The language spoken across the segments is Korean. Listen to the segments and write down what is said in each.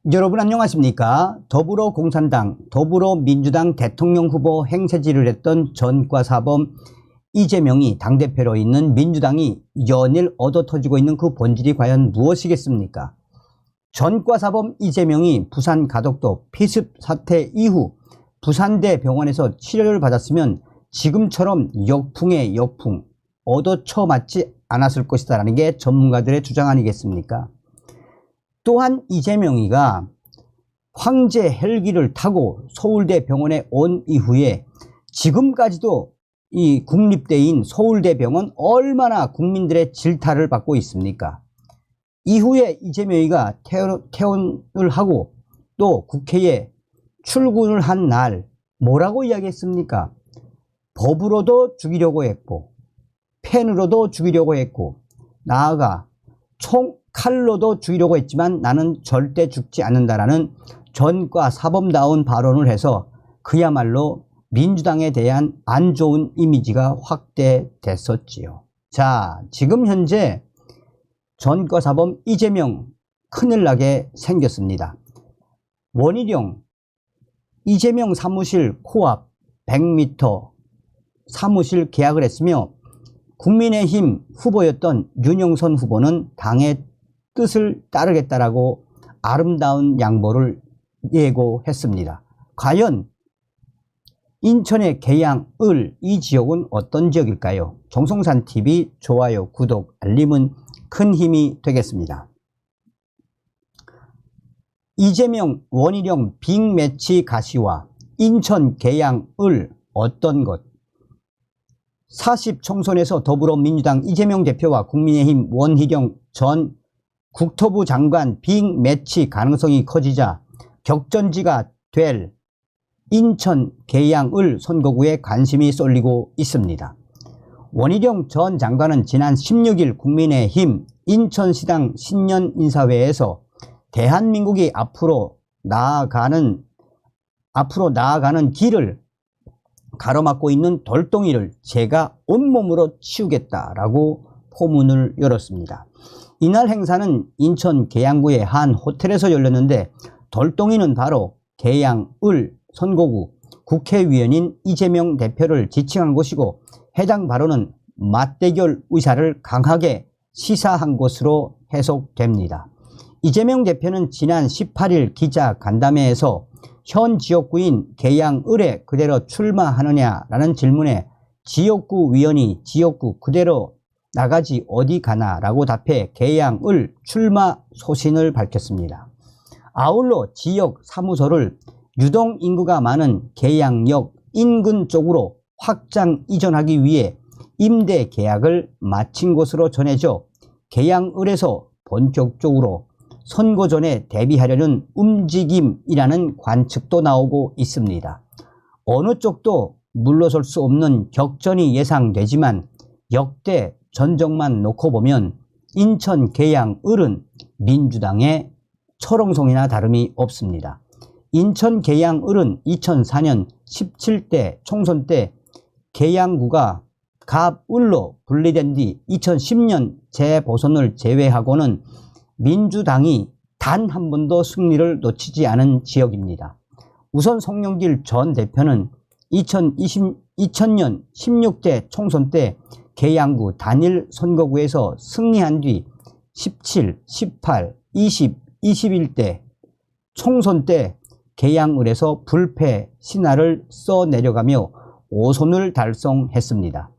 여러분 안녕하십니까? 더불어공산당, 더불어민주당 대통령 후보 행세지를 했던 전과사범 이재명이 당대표로 있는 민주당이 연일 얻어터지고 있는 그 본질이 과연 무엇이겠습니까? 전과사범 이재명이 부산 가덕도 피습 사태 이후 부산대 병원에서 치료를 받았으면 지금처럼 역풍에 역풍 얻어쳐맞지 않았을 것이다라는 게 전문가들의 주장 아니겠습니까? 또한 이재명이가 황제 헬기를 타고 서울대 병원에 온 이후에 지금까지도 이 국립대인 서울대병원 얼마나 국민들의 질타를 받고 있습니까? 이후에 이재명이가 퇴원을 하고 또 국회에 출근을 한 날 뭐라고 이야기했습니까? 법으로도 죽이려고 했고 펜으로도 죽이려고 했고 나아가 칼로도 죽이려고 했지만 나는 절대 죽지 않는다라는 전과사범다운 발언을 해서 그야말로 민주당에 대한 안 좋은 이미지가 확대됐었지요. 자, 지금 현재 전과사범 이재명 큰일 나게 생겼습니다. 원희룡 이재명 사무실 코앞 100m 사무실 계약을 했으며 국민의힘 후보였던 윤영선 후보는 당의 뜻을 따르겠다라고 아름다운 양보를 예고했습니다. 과연 인천의 계양을 이 지역은 어떤 지역일까요? 정성산TV 좋아요, 구독, 알림은 큰 힘이 되겠습니다. 이재명, 원희룡 빅매치 가시와 인천 계양을 어떤 것? 40 총선에서 더불어민주당 이재명 대표와 국민의힘 원희룡 전 국토부 장관 빅매치 가능성이 커지자 격전지가 될 인천 계양을 선거구에 관심이 쏠리고 있습니다. 원희룡 전 장관은 지난 16일 국민의힘 인천시당 신년인사회에서 대한민국이 앞으로 나아가는 길을 가로막고 있는 돌덩이를 제가 온몸으로 치우겠다라고 포문을 열었습니다. 이날 행사는 인천 계양구의 한 호텔에서 열렸는데 돌덩이는 바로 계양을 선거구 국회의원인 이재명 대표를 지칭한 것이고 해당 발언은 맞대결 의사를 강하게 시사한 것으로 해석됩니다. 이재명 대표는 지난 18일 기자 간담회에서 현 지역구인 계양을에 그대로 출마하느냐라는 질문에 지역구 위원이 지역구 그대로 나가지 어디 가나 라고 답해 계양을 출마 소신을 밝혔습니다. 아울러 지역 사무소를 유동 인구가 많은 계양역 인근 쪽으로 확장 이전하기 위해 임대 계약을 마친 것으로 전해져 계양을에서 본격적으로 선거 전에 대비하려는 움직임이라는 관측도 나오고 있습니다. 어느 쪽도 물러설 수 없는 격전이 예상되지만 역대 전적만 놓고 보면 인천 계양을은 민주당의 철옹성이나 다름이 없습니다. 인천 계양을은 2004년 17대 총선 때 계양구가 갑을로 분리된 뒤 2010년 재보선을 제외하고는 민주당이 단 한 번도 승리를 놓치지 않은 지역입니다. 우선 송영길 전 대표는 2000년 16대 총선 때 계양구 단일 선거구에서 승리한 뒤 17, 18, 20, 21대 총선 때 계양을에서 불패 신화를 써내려가며 5선을 달성했습니다.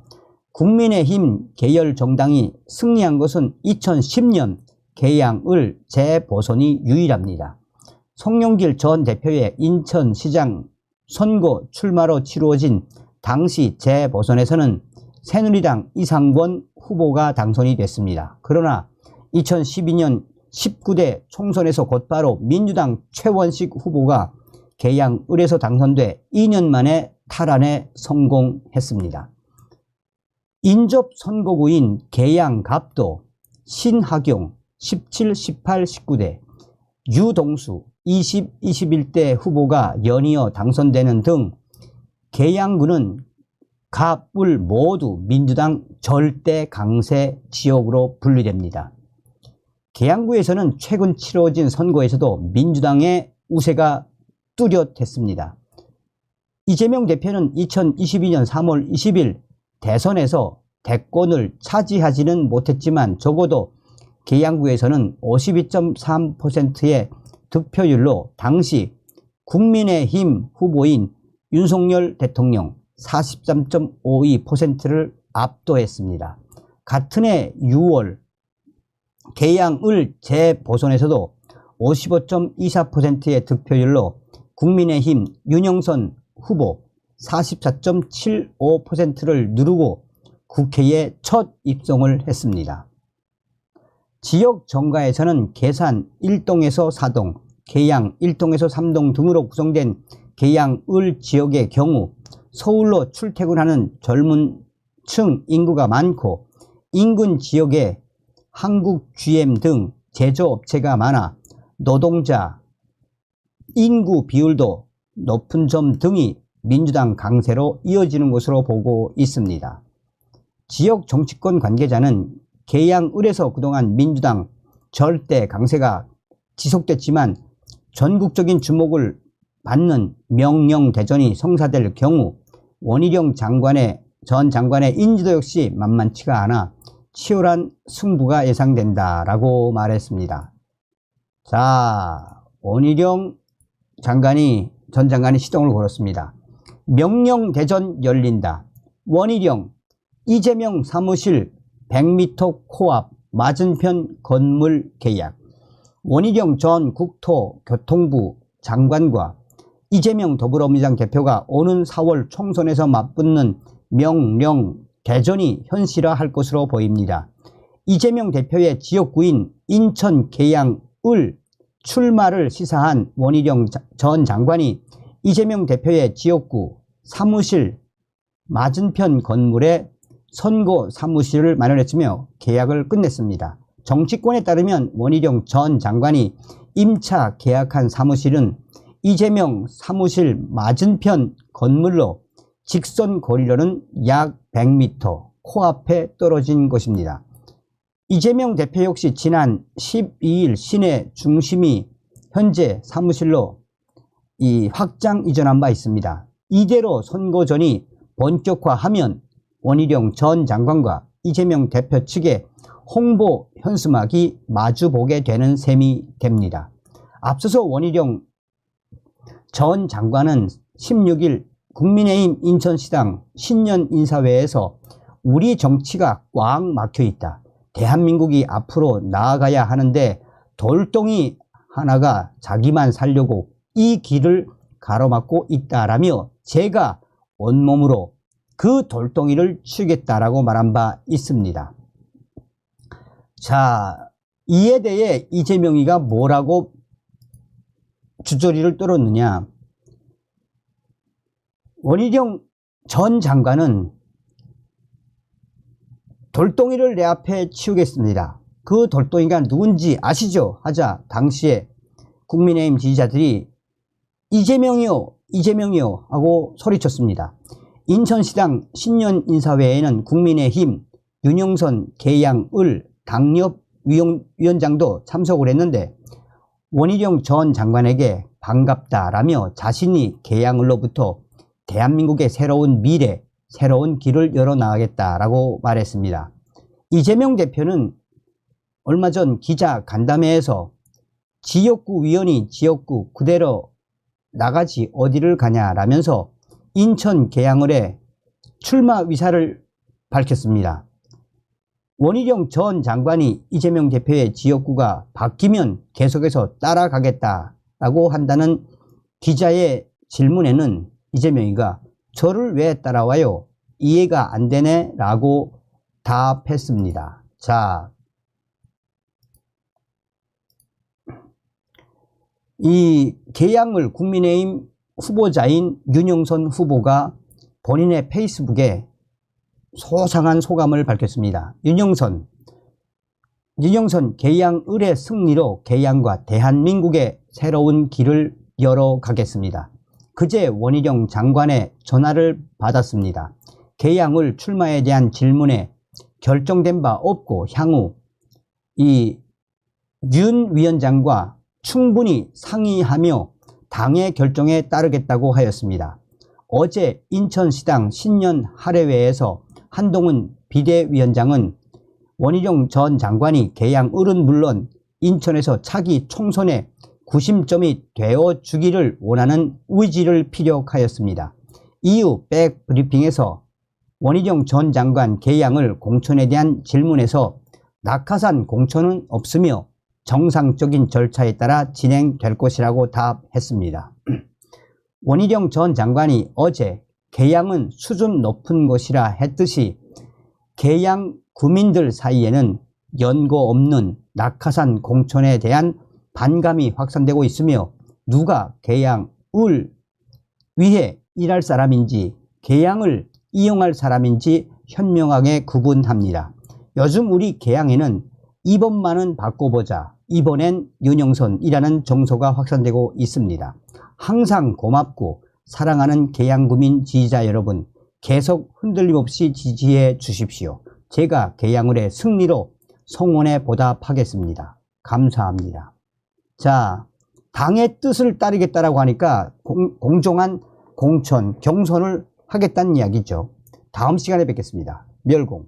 국민의힘 계열 정당이 승리한 것은 2010년 계양을 재보선이 유일합니다. 송영길 전 대표의 인천시장 선거 출마로 치루어진 당시 재보선에서는 새누리당 이상권 후보가 당선이 됐습니다. 그러나 2012년 19대 총선에서 곧바로 민주당 최원식 후보가 계양을에서 당선돼 2년 만에 탈환에 성공했습니다. 인접 선거구인 계양갑도 신하경 17, 18, 19대, 유동수 20, 21대 후보가 연이어 당선되는 등 계양구는 갑을 모두 민주당 절대 강세 지역으로 분류됩니다. 계양구에서는 최근 치러진 선거에서도 민주당의 우세가 뚜렷했습니다. 이재명 대표는 2022년 3월 20일 대선에서 대권을 차지하지는 못했지만 적어도 계양구에서는 52.3%의 득표율로 당시 국민의힘 후보인 윤석열 대통령 43.52%를 압도했습니다. 같은 해 6월 계양을 재보선에서도 55.24%의 득표율로 국민의힘 윤영선 후보 44.75%를 누르고 국회에 첫 입성을 했습니다. 지역 정가에서는 계산 1동에서 4동, 계양 1동에서 3동 등으로 구성된 계양을 지역의 경우 서울로 출퇴근하는 젊은 층 인구가 많고 인근 지역에 한국 GM 등 제조업체가 많아 노동자 인구 비율도 높은 점 등이 민주당 강세로 이어지는 것으로 보고 있습니다. 지역 정치권 관계자는 계양을에서 그동안 민주당 절대 강세가 지속됐지만 전국적인 주목을 받는 명령대전이 성사될 경우 원희룡 전 장관의 인지도 역시 만만치가 않아 치열한 승부가 예상된다라고 말했습니다. 자, 원희룡 전 장관이 시동을 걸었습니다. 명령대전 열린다. 원희룡, 이재명 사무실 100m 코앞 맞은편 건물 계약. 원희룡 전 국토교통부 장관과 이재명 더불어민주당 대표가 오는 4월 총선에서 맞붙는 명령대전이 현실화할 것으로 보입니다. 이재명 대표의 지역구인 인천 계양을 출마를 시사한 원희룡 전 장관이 이재명 대표의 지역구 사무실 맞은편 건물에 선거 사무실을 마련했으며 계약을 끝냈습니다. 정치권에 따르면 원희룡 전 장관이 임차 계약한 사무실은 이재명 사무실 맞은편 건물로 직선 거리로는 약 100m 코앞에 떨어진 것입니다. 이재명 대표 역시 지난 12일 시내 중심이 현재 사무실로 확장 이전한 바 있습니다. 이대로 선거전이 본격화하면 원희룡 전 장관과 이재명 대표 측의 홍보 현수막이 마주보게 되는 셈이 됩니다. 앞서서 원희룡 전 장관은 16일 국민의힘 인천시당 신년 인사회에서 우리 정치가 꽉 막혀 있다. 대한민국이 앞으로 나아가야 하는데 돌덩이 하나가 자기만 살려고 이 길을 가로막고 있다라며 제가 온몸으로 그 돌덩이를 치우겠다라고 말한 바 있습니다. 자, 이에 대해 이재명이가 뭐라고 주저리를 떨었느냐. 원희룡 전 장관은 돌덩이를 내 앞에 치우겠습니다. 그 돌덩이가 누군지 아시죠? 하자 당시에 국민의힘 지지자들이 이재명이요, 이재명이요 하고 소리쳤습니다. 인천시당 신년 인사회에는 국민의힘 윤영선 계양을 당협위원장도 참석을 했는데 원희룡 전 장관에게 반갑다라며 자신이 계양을로부터 대한민국의 새로운 미래, 새로운 길을 열어나가겠다라고 말했습니다. 이재명 대표는 얼마 전 기자 간담회에서 지역구 위원이 지역구 그대로 나가지 어디를 가냐라면서 인천 계양을에 출마 의사를 밝혔습니다. 원희룡 전 장관이 이재명 대표의 지역구가 바뀌면 계속해서 따라가겠다라고 한다는 기자의 질문에는 이재명이가 저를 왜 따라와요? 이해가 안 되네 라고 답했습니다. 자, 이 계양을 국민의힘 후보자인 윤영선 후보가 본인의 페이스북에 소상한 소감을 밝혔습니다. 윤영선 계양을의 승리로 계양과 대한민국의 새로운 길을 열어가겠습니다. 그제 원희룡 장관의 전화를 받았습니다. 계양을 출마에 대한 질문에 결정된 바 없고 향후 이 윤 위원장과 충분히 상의하며 당의 결정에 따르겠다고 하였습니다. 어제 인천시당 신년 할애회에서 한동훈 비대위원장은 원희룡 전 장관이 개양을은 물론 인천에서 차기 총선의 구심점이 되어주기를 원하는 의지를 피력하였습니다. 이후 백브리핑에서 원희룡 전 장관 개양을 공천에 대한 질문에서 낙하산 공천은 없으며 정상적인 절차에 따라 진행될 것이라고 답했습니다. 원희룡 전 장관이 어제 개양은 수준 높은 것이라 했듯이 개양 구민들 사이에는 연고 없는 낙하산 공천에 대한 반감이 확산되고 있으며 누가 개양을 위해 일할 사람인지 개양을 이용할 사람인지 현명하게 구분합니다. 요즘 우리 개양에는 이번만은 바꿔보자, 이번엔 윤영선이라는 정서가 확산되고 있습니다. 항상 고맙고 사랑하는 개양구민 지지자 여러분, 계속 흔들림 없이 지지해 주십시오. 제가 개양을의 승리로 성원에 보답하겠습니다. 감사합니다. 자, 당의 뜻을 따르겠다라고 하니까 공정한 공천, 경선을 하겠다는 이야기죠. 다음 시간에 뵙겠습니다. 멸공.